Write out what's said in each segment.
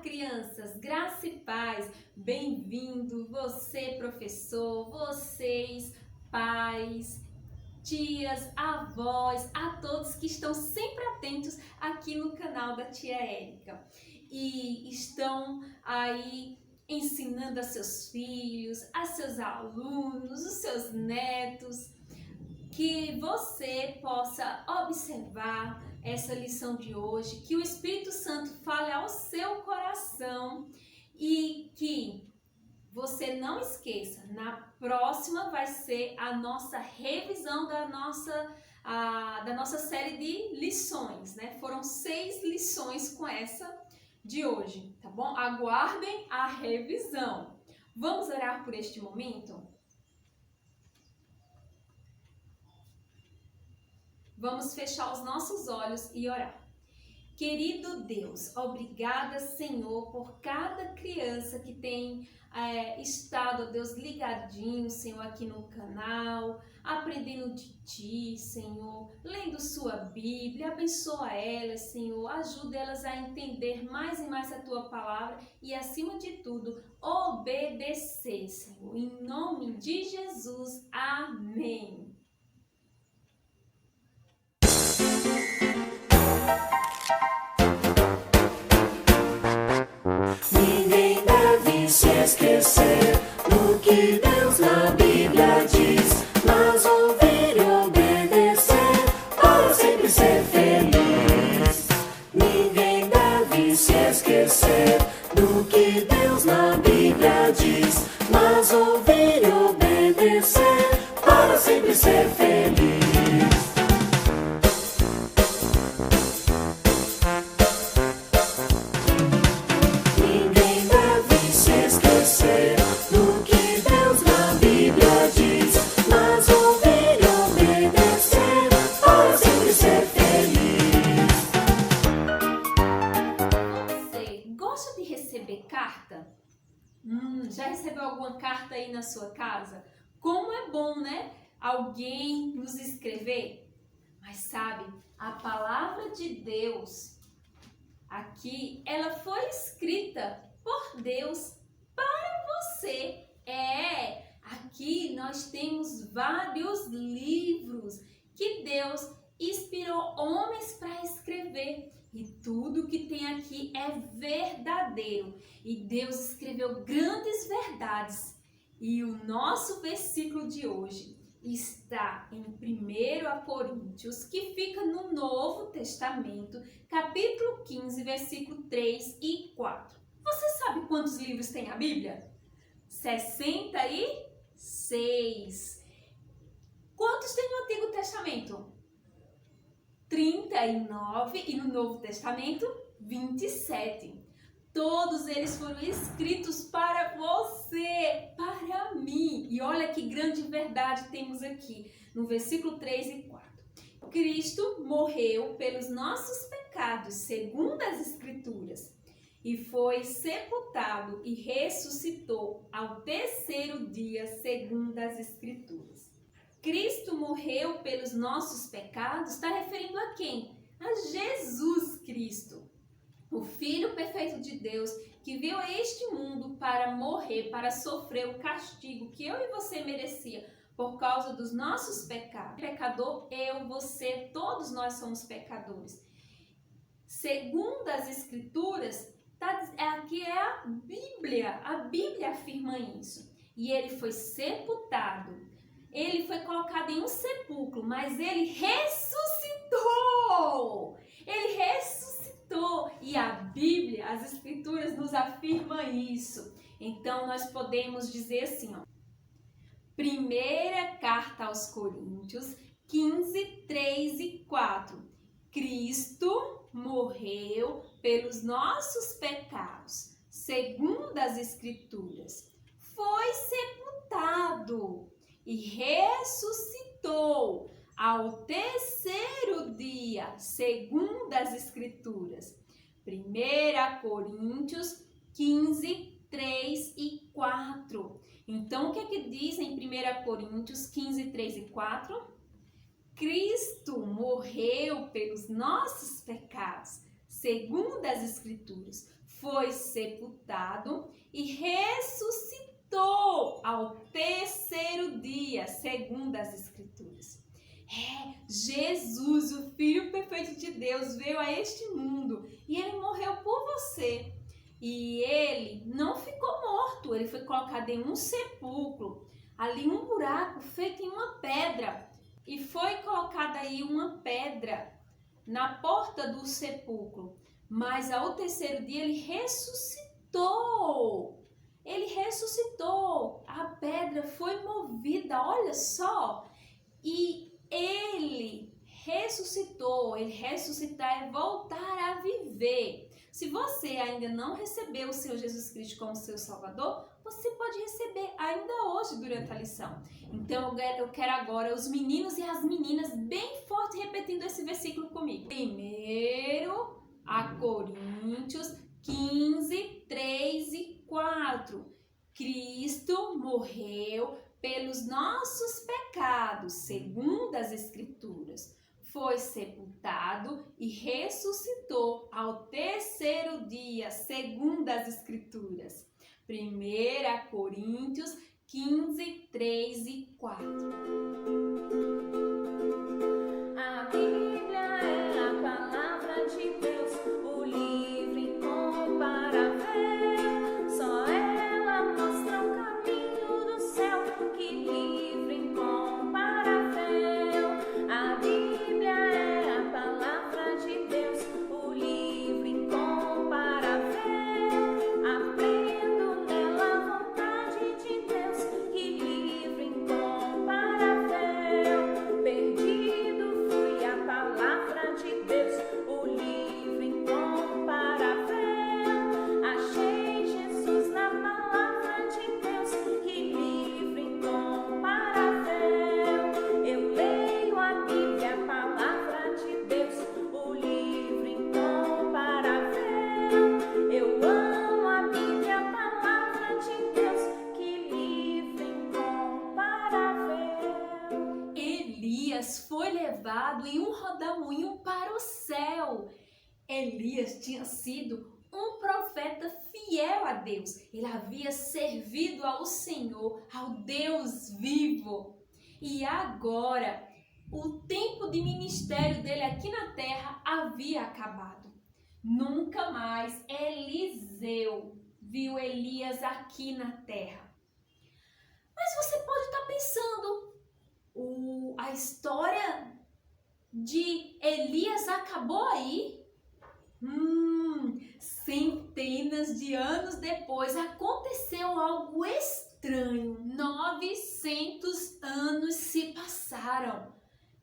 crianças, graça e paz, bem-vindo, você professor, vocês pais, tias, avós, a todos que estão sempre atentos aqui no canal da tia Érica e estão aí ensinando a seus filhos, a seus alunos, os seus netos, que você possa observar essa lição de hoje, que o Espírito Santo fale ao seu coração e que você não esqueça, na próxima vai ser a nossa revisão da nossa série de lições, né? Foram 6 lições com essa de hoje, tá bom? Aguardem a revisão. Vamos orar por este momento? Vamos fechar os nossos olhos e orar. Querido Deus, obrigada, Senhor, por cada criança que tem estado, Deus, ligadinho, Senhor, aqui no canal, aprendendo de Ti, Senhor, lendo sua Bíblia. Abençoa elas, Senhor, ajuda elas a entender mais e mais a Tua palavra e, acima de tudo, obedecer, Senhor. Em nome de Jesus, amém. Ninguém deve se esquecer do que Deus na Bíblia diz, mas ouvir e obedecer para sempre ser feliz. Ninguém deve se esquecer do que Deus na Bíblia diz, mas ouvir e obedecer para sempre ser feliz. Carta? Já recebeu alguma carta aí na sua casa? Como é bom, né? Alguém nos escrever. Mas sabe, a palavra de Deus aqui, ela foi escrita por Deus para você. Aqui nós temos vários livros que Deus inspirou homens para escrever. E tudo que tem aqui é verdadeiro. E Deus escreveu grandes verdades. E o nosso versículo de hoje está em 1 Coríntios, que fica no Novo Testamento, capítulo 15, versículo 3 e 4. Você sabe quantos livros tem a Bíblia? 66. Quantos tem no Antigo Testamento? 39 e no Novo Testamento 27. Todos eles foram escritos para você, para mim. E olha que grande verdade temos aqui no versículo 3 e 4. Cristo morreu pelos nossos pecados, segundo as Escrituras, e foi sepultado e ressuscitou ao terceiro dia, segundo as Escrituras. Cristo morreu pelos nossos pecados, está referindo a quem? A Jesus Cristo, o Filho perfeito de Deus, que veio a este mundo para morrer, para sofrer o castigo que eu e você merecia por causa dos nossos pecados. Pecador, eu, você, todos nós somos pecadores. Segundo as Escrituras, aqui é a Bíblia afirma isso. E ele foi sepultado. Ele foi colocado em um sepulcro, mas ele ressuscitou! Ele ressuscitou! E a Bíblia, as Escrituras nos afirmam isso. Então, nós podemos dizer assim, ó. Primeira carta aos Coríntios, 15, 3 e 4. Cristo morreu pelos nossos pecados, segundo as Escrituras. Foi sepultado e ressuscitou ao terceiro dia, segundo as Escrituras. 1 Coríntios 15, 3 e 4. Então, o que é que diz em 1 Coríntios 15, 3 e 4? Cristo morreu pelos nossos pecados, segundo as Escrituras. foi sepultado e ressuscitou ao terceiro dia, segundo as Escrituras. Jesus, o Filho perfeito de Deus, veio a este mundo e ele morreu por você. E ele não ficou morto, ele foi colocado em um sepulcro, ali um buraco feito em uma pedra. E foi colocada aí uma pedra na porta do sepulcro. Mas ao terceiro dia ele ressuscitou. Ele ressuscitou. A pedra foi movida, olha só. E ele ressuscitou. Ele ressuscitar é voltar a viver. Se você ainda não recebeu o Senhor Jesus Cristo como seu Salvador, você pode receber ainda hoje durante a lição. Então eu quero agora os meninos e as meninas bem forte repetindo esse versículo comigo. 1 Coríntios 15, 3 e 4. Cristo morreu pelos nossos pecados, segundo as Escrituras. Foi sepultado e ressuscitou ao terceiro dia, segundo as Escrituras. 1 Coríntios 15, 3 e 4. A Bíblia é a palavra de Deus, o livro incomparável. Só ela mostra o caminho do céu, que livro incomparável. A Bíblia é a palavra de Deus, o livro incomparável. Aprendo nela a vontade de Deus, que livro incomparável. Perdido fui a palavra de Deus, o livro incomparável. Achei Jesus na palavra de Deus, que livro incomparável. Eu leio a Bíblia, a palavra de Deus, o livro incomparável. Eu amo a Bíblia, a palavra de Deus, que livro incomparável. Elias foi levado em um rodamuinho para o céu. Elias tinha sido um profeta fiel a Deus. Ele havia servido ao Senhor, ao Deus vivo. E agora, o tempo de ministério dele aqui na terra havia acabado. Nunca mais Eliseu viu Elias aqui na terra. Mas você pode estar pensando, a história de Elias acabou aí? Centenas de anos depois aconteceu algo estranho. 900 anos se passaram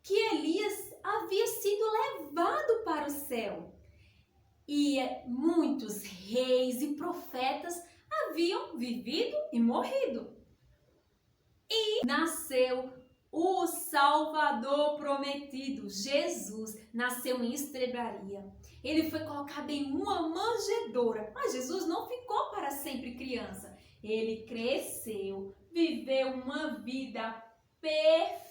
que Elias havia sido levado para o céu. E muitos reis e profetas haviam vivido e morrido. E nasceu o Salvador prometido, Jesus, nasceu em estrebaria. Ele foi colocado em uma manjedoura, mas Jesus não ficou para sempre criança. Ele cresceu, viveu uma vida perfeita.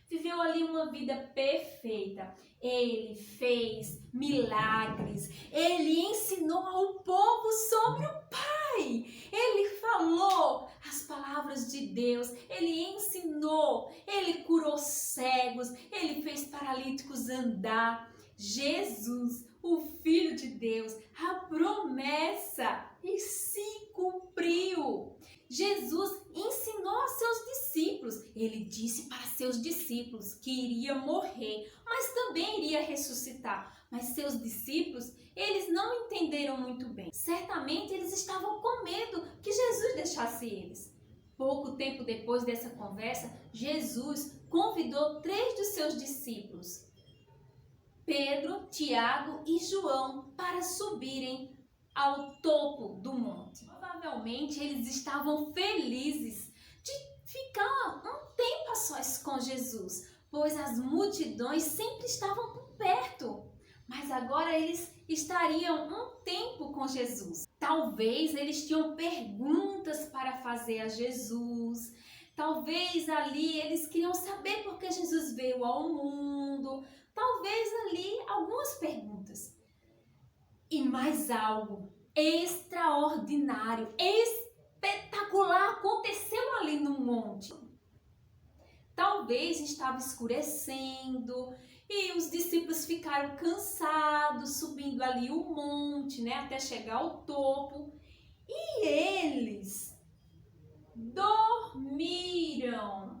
Viveu ali uma vida perfeita. Ele fez milagres. Ele ensinou ao povo sobre o Pai. Ele falou as palavras de Deus. Ele ensinou. Ele curou cegos. Ele fez paralíticos andar. Jesus, o Filho de Deus, a promessa e se cumpriu. Jesus ensinou a seus discípulos. Ele disse para seus discípulos que iria morrer, mas também iria ressuscitar. Mas seus discípulos, eles não entenderam muito bem. Certamente eles estavam com medo que Jesus deixasse eles. Pouco tempo depois dessa conversa, Jesus convidou 3 dos seus discípulos, Pedro, Tiago e João, para subirem ao topo do monte. Provavelmente eles estavam felizes de ficar um tempo a sós com Jesus, pois as multidões sempre estavam por perto. Mas agora eles estariam um tempo com Jesus. Talvez eles tinham perguntas para fazer a Jesus. Talvez ali eles queriam saber por que Jesus veio ao mundo. Talvez ali algumas perguntas. E mais algo extraordinário, espetacular aconteceu ali no monte. Talvez estava escurecendo e os discípulos ficaram cansados subindo ali o monte, né, até chegar ao topo. E eles dormiram.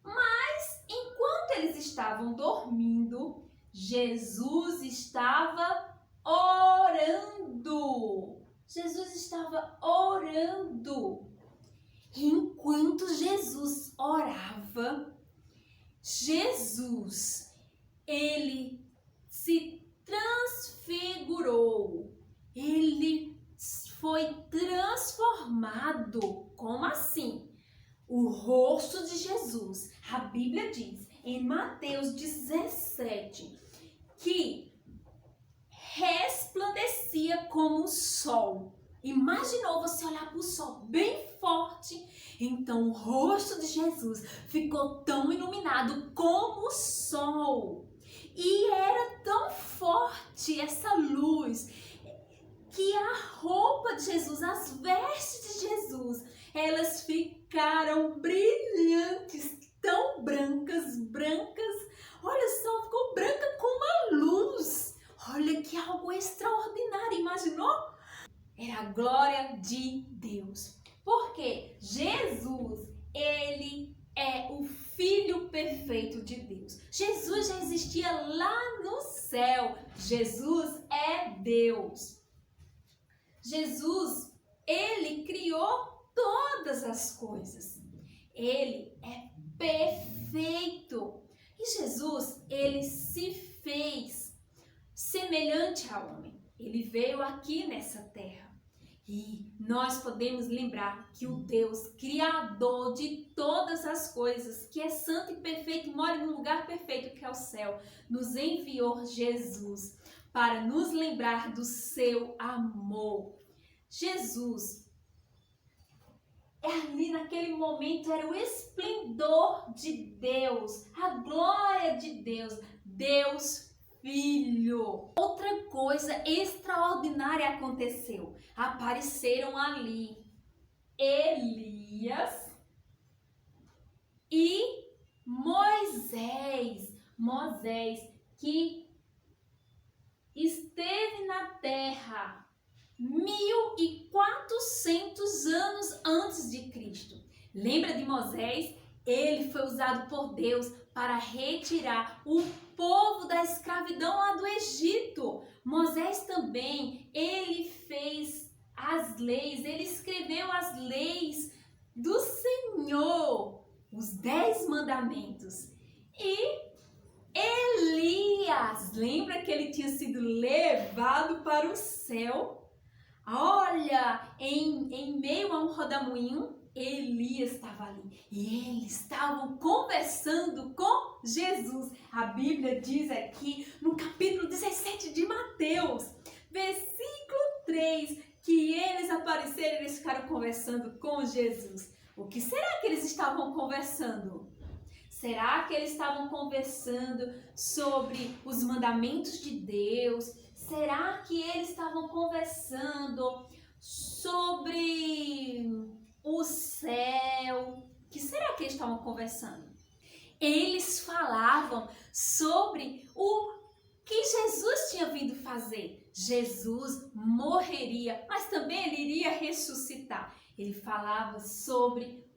Mas enquanto eles estavam dormindo, Jesus estava orando. E enquanto Jesus orava, ele se transfigurou. Ele foi transformado. Como assim? O rosto de Jesus, a Bíblia diz em Mateus 17 que resplandecia como o sol. Imaginou você olhar para o sol bem forte? Então o rosto de Jesus ficou tão iluminado como o sol. E era tão forte essa luz que a roupa de Jesus, as vestes de Jesus, elas ficaram brilhantes, tão brancas. Olha só, ficou branca como a luz. Olha que algo extraordinário, imaginou? Era a glória de Deus. Porque Jesus, ele é o Filho perfeito de Deus. Jesus já existia lá no céu. Jesus é Deus. Jesus, ele criou todas as coisas. Ele é perfeito. E Jesus, ele se fez semelhante ao homem. Ele veio aqui nessa terra. E nós podemos lembrar que o Deus criador de todas as coisas, que é santo e perfeito, mora num lugar perfeito que é o céu, nos enviou Jesus para nos lembrar do seu amor. Jesus, ali naquele momento era o esplendor de Deus, a glória de Deus, Deus Filho. Outra coisa extraordinária aconteceu. Apareceram ali Elias e Moisés. Moisés que esteve na terra 1400 anos antes de Cristo. Lembra de Moisés? Ele foi usado por Deus para retirar o povo da escravidão lá do Egito. Moisés também, ele fez as leis, ele escreveu as leis do Senhor, os 10 mandamentos. E Elias, lembra que ele tinha sido levado para o céu? Olha, em meio a um rodamuinho, Elias estava ali e eles estavam conversando com Jesus. A Bíblia diz aqui no capítulo 17 de Mateus, versículo 3, que eles apareceram e eles ficaram conversando com Jesus. O que será que eles estavam conversando? Será que eles estavam conversando sobre os mandamentos de Deus? Será que eles estavam conversando sobre o céu? O que será que eles estavam conversando? Eles falavam sobre o que Jesus tinha vindo fazer. Jesus morreria, mas também ele iria ressuscitar. Ele falava sobre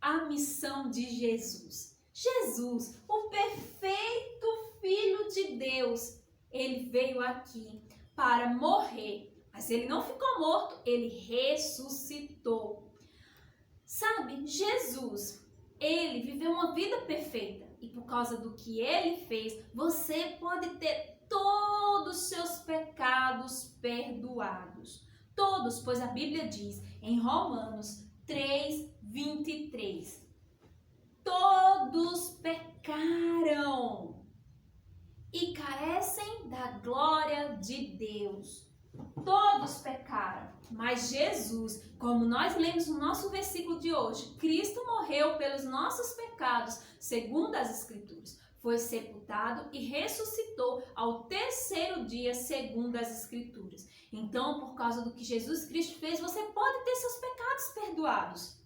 a missão de Jesus. Jesus, o perfeito Filho de Deus, ele veio aqui para morrer. Mas ele não ficou morto, ele ressuscitou. Sabe, Jesus, ele viveu uma vida perfeita. E por causa do que ele fez, você pode ter todos os seus pecados perdoados. Todos, pois a Bíblia diz em Romanos 3:23. Todos pecaram e carecem da glória de Deus. Todos pecaram, mas Jesus, como nós lemos no nosso versículo de hoje, Cristo morreu pelos nossos pecados, segundo as Escrituras. foi sepultado e ressuscitou ao 3º dia, segundo as Escrituras. Então, por causa do que Jesus Cristo fez, você pode ter seus pecados perdoados.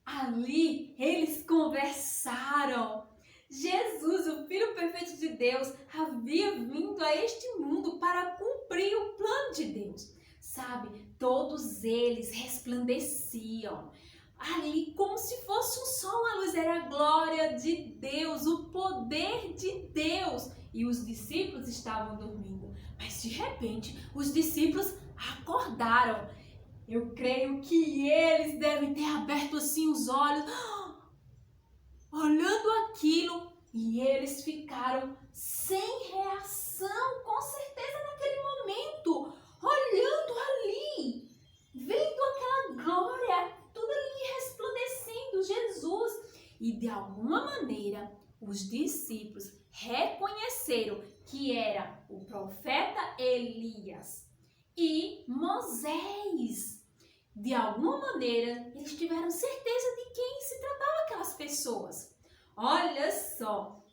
Ali, eles conversaram. Jesus, o Filho perfeito de Deus, havia vindo a este mundo para cumprir o plano de Deus. Sabe, todos eles resplandeciam ali como se fosse um sol, a luz era a glória de Deus, o poder de Deus. E os discípulos estavam dormindo, mas de repente os discípulos acordaram. Eu creio que eles devem ter aberto assim os olhos, olhando aquilo, e eles ficaram sem reação, com certeza naquele momento, olhando ali, vendo aquela glória, tudo ali resplandecendo, Jesus. E de alguma maneira, os discípulos reconheceram que era o profeta Elias e Moisés. De alguma maneira, eles tiveram certeza de quem se tratava aquelas pessoas. Olha só,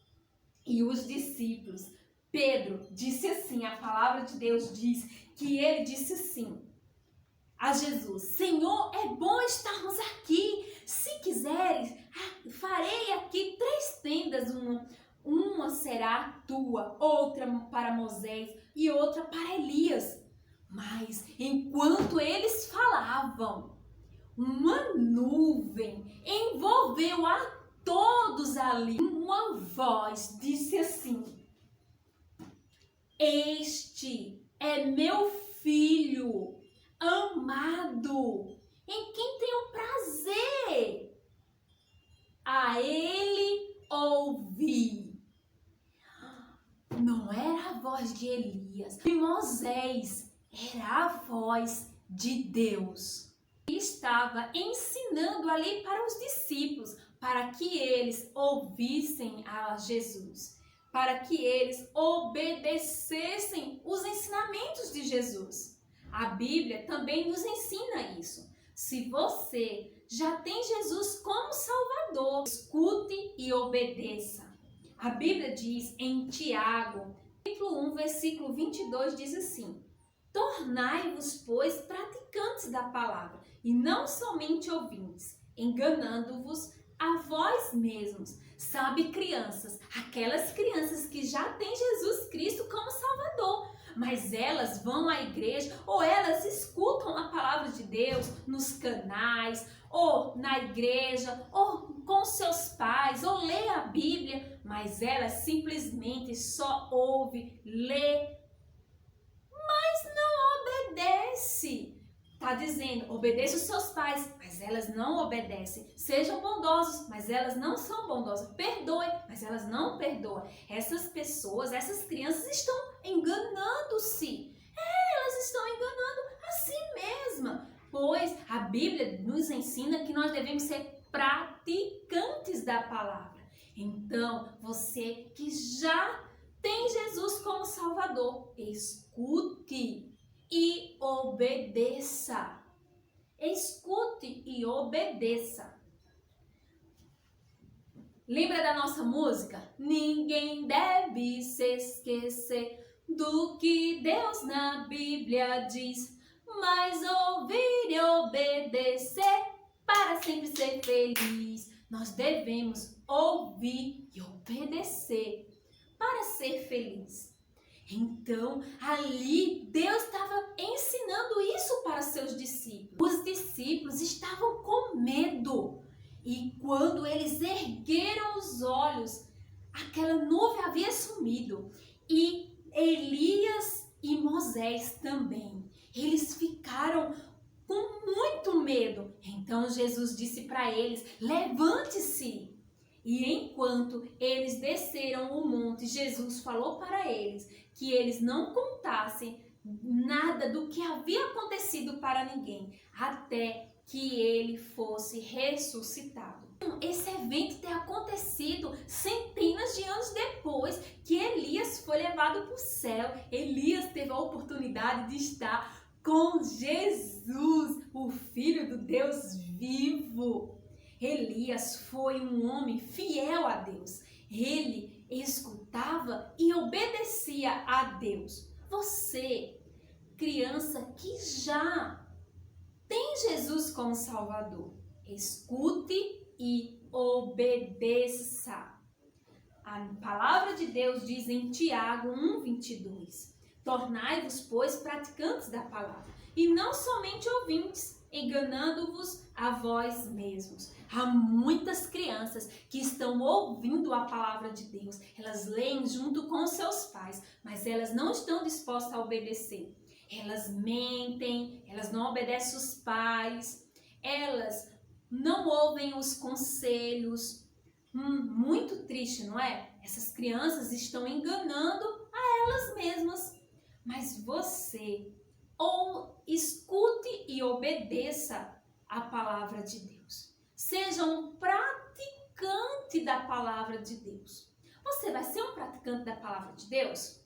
e os discípulos, Pedro disse assim, a palavra de Deus diz que ele disse assim a Jesus: Senhor, é bom estarmos aqui. Se quiseres, farei aqui 3 tendas, uma será tua, outra para Moisés e outra para Elias. Mas enquanto eles falavam, uma nuvem envolveu a todos ali. Uma voz disse assim: Este é meu filho amado, em quem tenho prazer. A ele ouvi. Não era a voz de Elias e Moisés, era a voz de Deus. E estava ensinando ali para os discípulos, para que eles ouvissem a Jesus, para que eles obedecessem os ensinamentos de Jesus. A Bíblia também nos ensina isso. Se você já tem Jesus como Salvador, escute e obedeça. A Bíblia diz em Tiago, capítulo 1, versículo 22, diz assim: Tornai-vos, pois, praticantes da palavra, e não somente ouvintes, enganando-vos a vós mesmos. Sabe, crianças, aquelas crianças que já têm Jesus Cristo como Salvador, mas elas vão à igreja ou elas escutam a palavra de Deus nos canais, ou na igreja, ou com seus pais, ou lê a Bíblia, mas elas simplesmente só ouvem, lê, mas não obedece. Está dizendo, obedeça os seus pais, mas elas não obedecem. Sejam bondosos, mas elas não são bondosas. Perdoem, mas elas não perdoam. Essas pessoas, essas crianças estão enganando-se. Elas estão enganando a si mesmas. Pois a Bíblia nos ensina que nós devemos ser praticantes da palavra. Então, você que já tem Jesus como Salvador, escute e obedeça. Escute e obedeça. Lembra da nossa música? Ninguém deve se esquecer do que Deus na Bíblia diz, mas ouvir e obedecer para sempre ser feliz. Nós devemos ouvir e obedecer para ser feliz. Então, ali, Deus estava ensinando isso para seus discípulos. Os discípulos estavam com medo. E quando eles ergueram os olhos, aquela nuvem havia sumido. E Elias e Moisés também. Eles ficaram com muito medo. Então, Jesus disse para eles: levante-se. E enquanto eles desceram o monte, Jesus falou para eles que eles não contassem nada do que havia acontecido para ninguém, até que ele fosse ressuscitado. Esse evento tem acontecido centenas de anos depois que Elias foi levado para o céu. Elias teve a oportunidade de estar com Jesus, o Filho do Deus vivo. Elias foi um homem fiel a Deus. Ele escutava e obedecia a Deus. Você, criança que já tem Jesus como Salvador, escute e obedeça. A palavra de Deus diz em Tiago 1:22, tornai-vos, pois, praticantes da palavra, e não somente ouvintes, enganando-vos a vós mesmos. Há muitas crianças que estão ouvindo a palavra de Deus, elas leem junto com seus pais, mas elas não estão dispostas a obedecer. Elas mentem, elas não obedecem os pais, elas não ouvem os conselhos. Muito triste, não é? Essas crianças estão enganando a elas mesmas. Mas você, ou escute e obedeça a palavra de Deus. Seja um praticante da palavra de Deus. Você vai ser um praticante da palavra de Deus?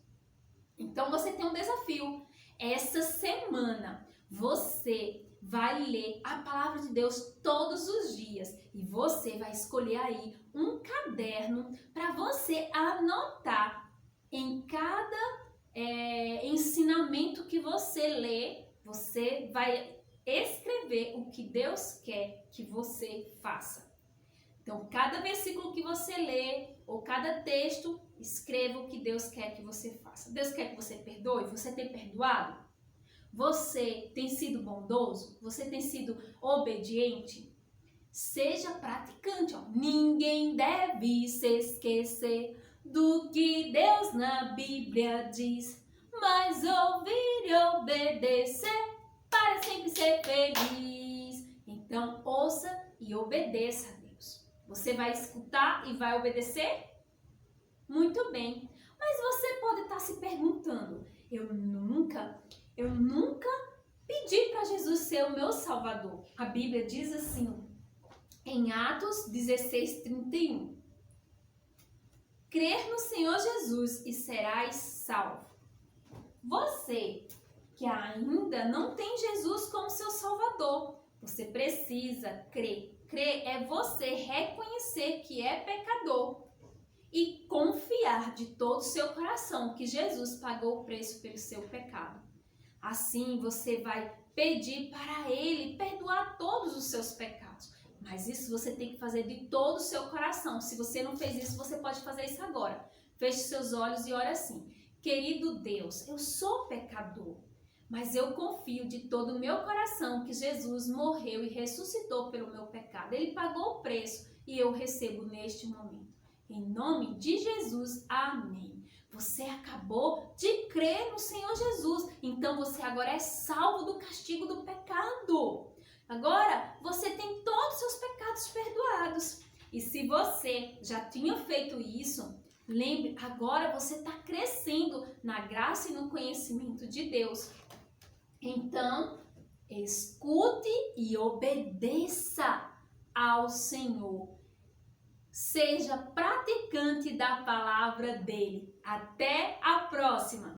Então você tem um desafio. Essa semana você vai ler a palavra de Deus todos os dias e você vai escolher aí um caderno para você anotar em cada ensinamento que você lê. Você vai escrever o que Deus quer que você faça. Então, cada versículo que você lê ou cada texto, escreva o que Deus quer que você faça. Deus quer que você perdoe? Você tem perdoado? Você tem sido bondoso? Você tem sido obediente? Seja praticante. Ninguém deve se esquecer do que Deus na Bíblia diz, mas ouvir e obedecer para sempre ser feliz. Então, ouça e obedeça a Deus. Você vai escutar e vai obedecer? Muito bem. Mas você pode estar se perguntando, eu nunca pedi para Jesus ser o meu Salvador. A Bíblia diz assim, em Atos 16:31. Crer no Senhor Jesus e serás salvo. Você que ainda não tem Jesus como seu Salvador, você precisa crer. Crer é você reconhecer que é pecador e confiar de todo o seu coração que Jesus pagou o preço pelo seu pecado. Assim você vai pedir para Ele perdoar todos os seus pecados. Mas isso você tem que fazer de todo o seu coração. Se você não fez isso, você pode fazer isso agora. Feche seus olhos e ore assim. Querido Deus, eu sou pecador, mas eu confio de todo o meu coração que Jesus morreu e ressuscitou pelo meu pecado. Ele pagou o preço e eu recebo neste momento. Em nome de Jesus, amém. Você acabou de crer no Senhor Jesus, então você agora é salvo do castigo do pecado. Agora você tem todos os seus pecados perdoados. E se você já tinha feito isso, lembre, agora você está crescendo na graça e no conhecimento de Deus. Então, escute e obedeça ao Senhor. Seja praticante da palavra dele. Até a próxima!